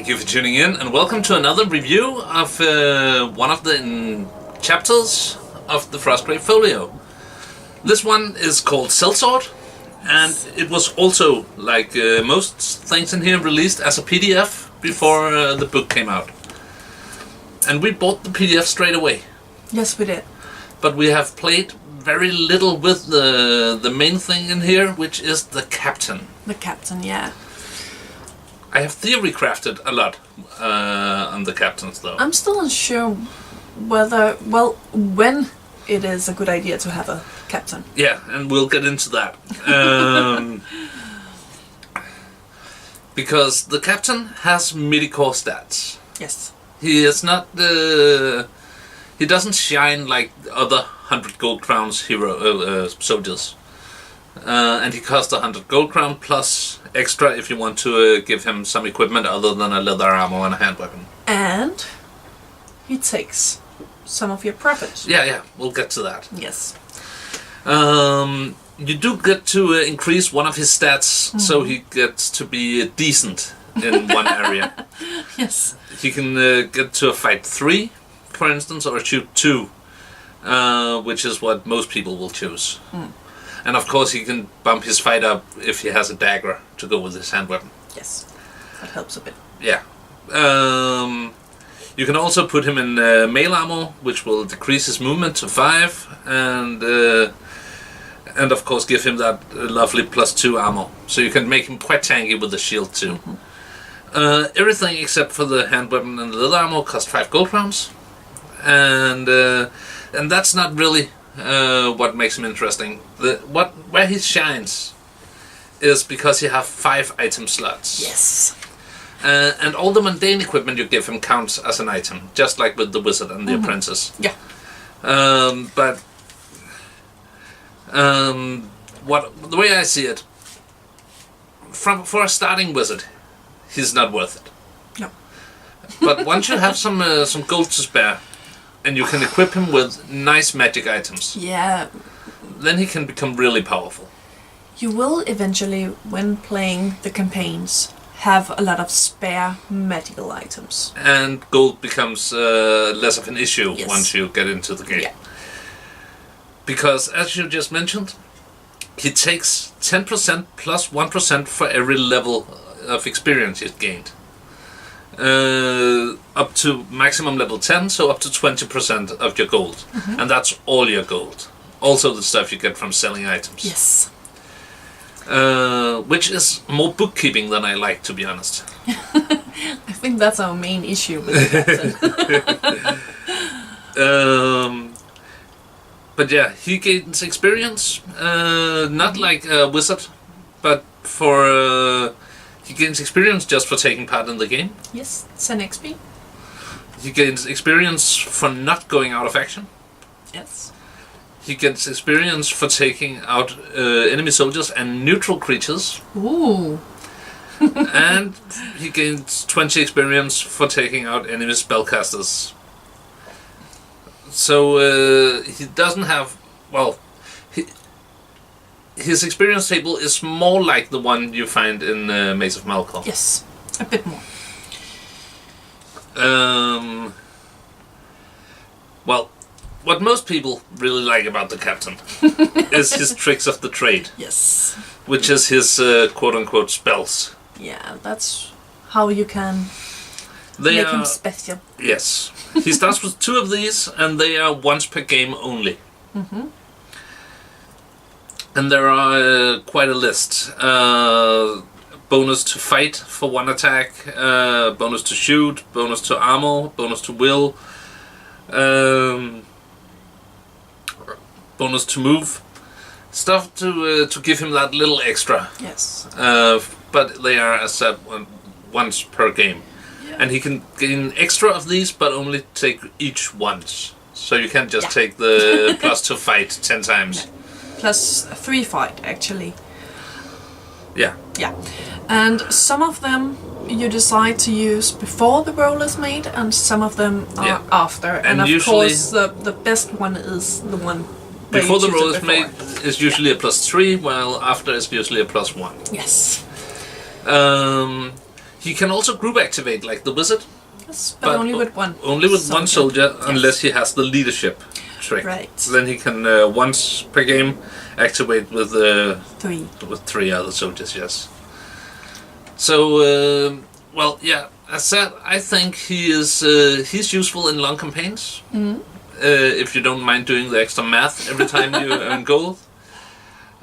Thank you for tuning in, and welcome to another review of one of the chapters of the Frostgrave Folio. This one is called Sellsword, and it was also, like most things in here, released as a PDF before the book came out. And we bought the PDF straight away. Yes, we did. But we have played very little with the main thing in here, which is the captain. The captain, yeah. I have theory crafted a lot on the captains, though. I'm still unsure when it is a good idea to have a captain. Yeah, and we'll get into that. Because the captain has midi-core stats. Yes. He is not he doesn't shine like other 100 gold crowns soldiers. And he costs 100 gold crown plus extra if you want to give him some equipment other than a leather armor and a hand weapon. And he takes some of your profit. Yeah, we'll get to that. Yes. You do get to increase one of his stats, so he gets to be decent in one area. Yes. He can get to a fight 3, for instance, or shoot 2, which is what most people will choose. And of course he can bump his fight up if he has a dagger to go with his hand weapon. Yes, that helps a bit. Yeah. You can also put him in mail armor, which will decrease his movement to 5, and of course give him that lovely +2 armor. So you can make him quite tanky with the shield too. Everything except for the hand weapon and the leather armor cost 5 gold crowns, and that's not really what makes him interesting. Where he shines is because you have 5 item slots. Yes. And all the mundane equipment you give him counts as an item, just like with the wizard and the apprentice. Yeah. But the way I see it, for a starting wizard, he's not worth it. No. But once you have some gold to spare, and you can equip him with nice magic items, yeah, then he can become really powerful. You will eventually, when playing the campaigns, have a lot of spare magical items. And gold becomes less of an issue Yes. once you get into the game. Yeah. Because, as you just mentioned, he takes 10% plus 1% for every level of experience he's gained. Up to maximum level 10, so up to 20% of your gold. And that's all your gold. Also the stuff you get from selling items. Yes. Which is more bookkeeping than I like, to be honest. I think that's our main issue with the captain. But yeah, he gains experience, not like a wizard, but he gains experience just for taking part in the game. Yes, it's an XP. He gains experience for not going out of action. Yes. He gets experience for taking out enemy soldiers and neutral creatures. Ooh. And he gains 20 experience for taking out enemy spellcasters. So he doesn't have... Well, his experience table is more like the one you find in Maze of Malcolm. Yes, a bit more. Well, what most people really like about the captain is his tricks of the trade. Yes. Which is his quote-unquote spells. Yeah, that's how you can They make are, him special. Yes. He starts with 2 of these, and they are once per game only. And there are quite a list. Bonus to fight for 1 attack, bonus to shoot, bonus to armor, bonus to will, bonus to move. Stuff to give him that little extra. Yes. But they are as said once per game. Yeah. And he can gain extra of these, but only take each once. So you can't just take the plus to fight 10 times. No. Plus 3 fight, actually. Yeah. Yeah. And some of them you decide to use before the roll is made, and some of them are after. And of course, the best one is the one before the roll is made is usually a plus 3, while after is usually a plus 1. Yes. He can also group activate like the wizard. Yes, but only with one. Only with one soldier, unless he has the leadership trick. Right. Then he can once per game activate with 3. With 3 other soldiers. Yes. So well, yeah. As said, I think he's useful in long campaigns. If you don't mind doing the extra math every time you earn gold.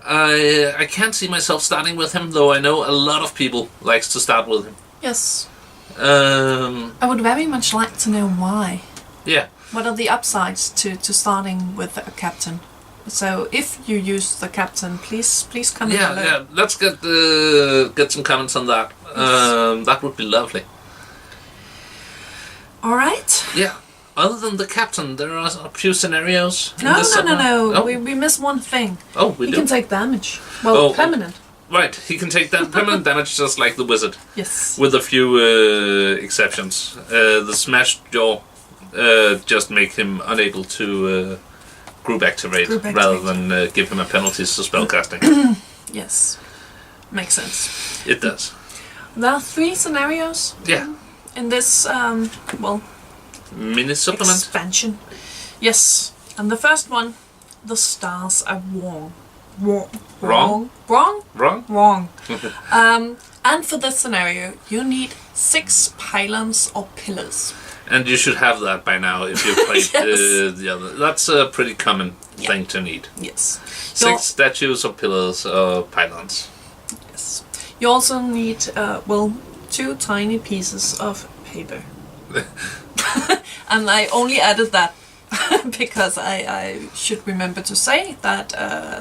I can't see myself starting with him, though I know a lot of people likes to start with him. Yes. I would very much like to know why. Yeah. What are the upsides to starting with a captain? So if you use the captain, please comment below. Yeah. Let's get some comments on that. That would be lovely. All right. Yeah. Other than the captain, there are a few scenarios. No. Oh. We missed one thing. Oh, we do. He can take damage. Well, permanent. Right, he can take that permanent damage just like the wizard. Yes. With a few exceptions. The smashed jaw just make him unable to group activate rather than give him a penalty to spellcasting. Yes. Makes sense. It does. There are 3 scenarios. Yeah. In this, mini supplement. Expansion. Yes. And the first one, the stars are wrong. Wrong. And for this scenario, you need 6 pylons or pillars. And you should have that by now if you played the other. That's a pretty common thing to need. Yes. 6 statues or pillars or pylons. Yes. You also need, 2 tiny pieces of paper. And I only added that because I should remember to say that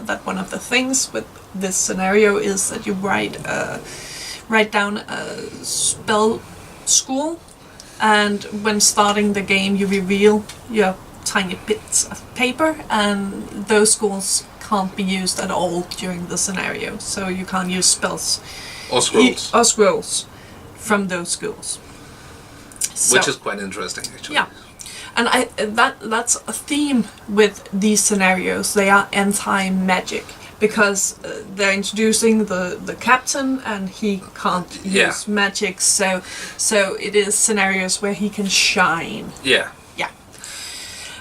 that one of the things with this scenario is that you write down a spell school, and when starting the game you reveal your tiny bits of paper, and those schools can't be used at all during the scenario, so you can't use spells or scrolls from those schools. So, which is quite interesting, actually. Yeah, and that's a theme with these scenarios. They are anti-magic because they're introducing the captain, and he can't use magic. So it is scenarios where he can shine. Yeah. Yeah.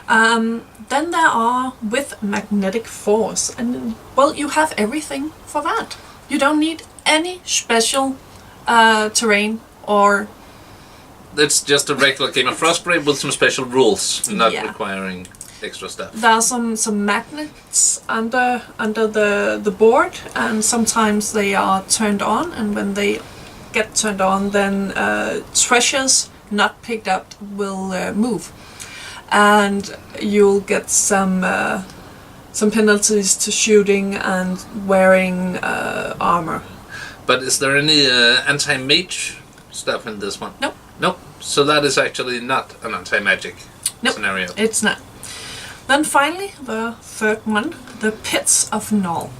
Then there are with magnetic force, and you have everything for that. You don't need any special terrain or. It's just a regular game of Frostgrave with some special rules, not requiring extra stuff. There are some magnets under the board, and sometimes they are turned on, and when they get turned on, then treasures not picked up will move, and you'll get some penalties to shooting and wearing armor. But is there any anti-mage stuff in this one? Nope. Nope. So that is actually not an anti-magic scenario. It's not. Then finally, the third one, the Pits of Null.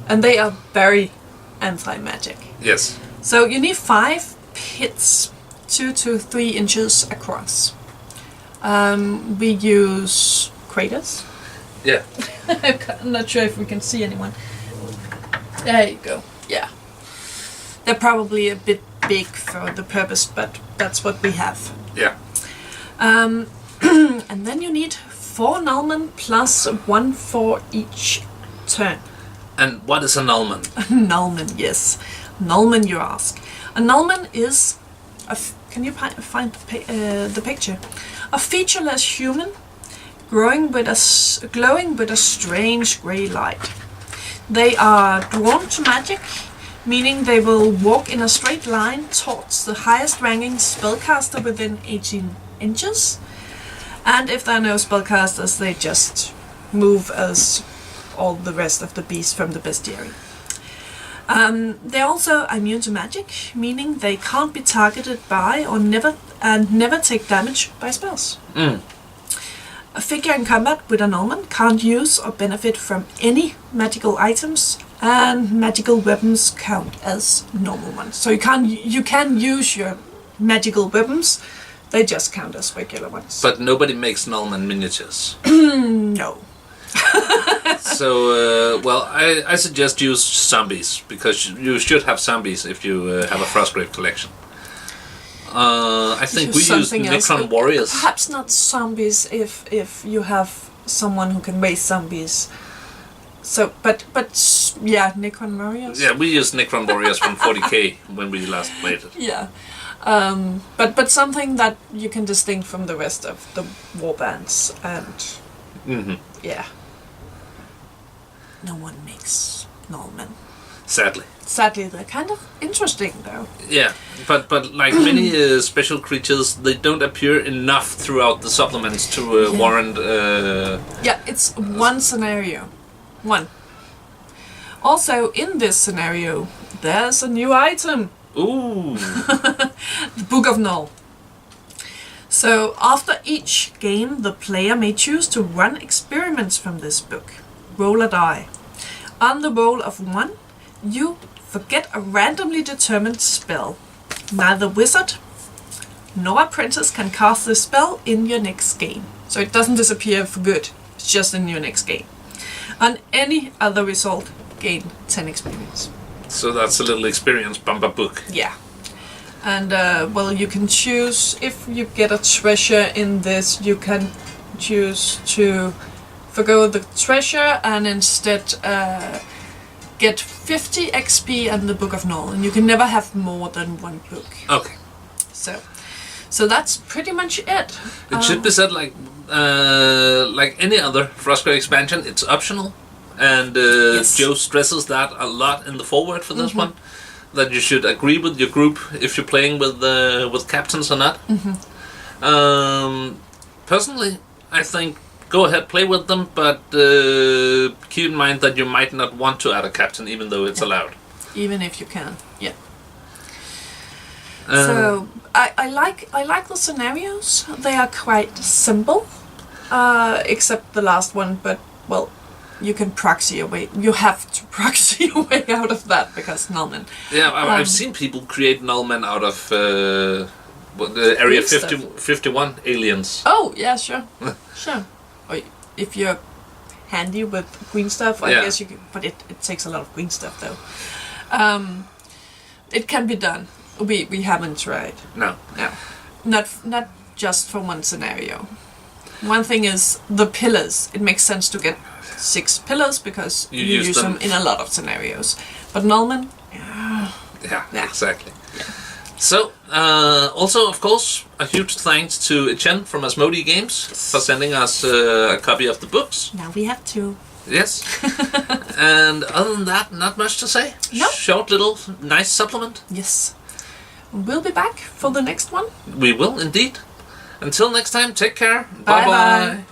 And they are very anti-magic. Yes. So you need 5 pits, 2 to 3 inches across. We use craters. Yeah. I'm not sure if we can see anyone. There you go. Yeah. They're probably a bit big for the purpose, but that's what we have. Yeah. And then you need 4 nullmen plus 1 for each turn. And what is a nullman? A nullman, yes. Nullman, you ask. A nullman is can you find the picture? A featureless human glowing with a strange grey light. They are drawn to magic, meaning they will walk in a straight line towards the highest ranking spellcaster within 18 inches. And if there are no spellcasters, they just move as all the rest of the beasts from the bestiary. They're also immune to magic, meaning they can't be targeted by or never take damage by spells. A figure in combat with a nullman can't use or benefit from any magical items, and magical weapons count as normal ones. So you can use your magical weapons, they just count as regular ones. But nobody makes nullman miniatures. No. So, I suggest use zombies, because you should have zombies if you have a Frostgrave collection. I think we use something else. Necron Warriors. Perhaps not zombies if you have someone who can raise zombies. So, but yeah, Necron Warriors. Yeah, we used Necron Warriors from 40k when we last played it. Yeah, but something that you can distinct from the rest of the warbands, and yeah, no one makes Nullmen. Sadly, they're kind of interesting though. Yeah, but like many special creatures, they don't appear enough throughout the supplements to warrant. Yeah, it's one scenario. One. Also, in this scenario, there's a new item. Ooh. The Book of Null. So, after each game, the player may choose to run experiments from this book. Roll a die. On the roll of 1, you forget a randomly determined spell. Neither wizard nor apprentice can cast this spell in your next game. So it doesn't disappear for good. It's just in your next game. On any other result, gain 10 experience. So that's a little experience bumper book. Yeah. And, well, you can choose, if you get a treasure in this, you can choose to forgo the treasure and instead get 50 XP and the Book of Null. And you can never have more than one book. Okay. So that's pretty much it. It should be said like any other Frostgrave expansion, it's optional. And Yes. Joe stresses that a lot in the foreword for this one. That you should agree with your group if you're playing with captains or not. Personally, I think go ahead, play with them, but keep in mind that you might not want to add a captain, even though it's allowed. Even if you can, yeah. So I like the scenarios. They are quite simple, except the last one. But well, you can proxy your way. You have to proxy your way out of that because Nullmen. Yeah, I've seen people create Nullmen out of the Area 51 aliens. Oh yeah, sure, sure. Or if you're handy with green stuff, I guess you can. But it takes a lot of green stuff though. It can be done. We haven't tried. No. Not just for one scenario. One thing is the pillars. It makes sense to get 6 pillars because you use them in a lot of scenarios. But Nullmen, yeah, exactly. Yeah. So, also, of course, a huge thanks to Etienne from Asmodee Games for sending us a copy of the books. Now we have 2. Yes. And other than that, not much to say. No. Short little nice supplement. Yes. We'll be back for the next one. We will indeed. Until next time, take care. Bye Bye-bye.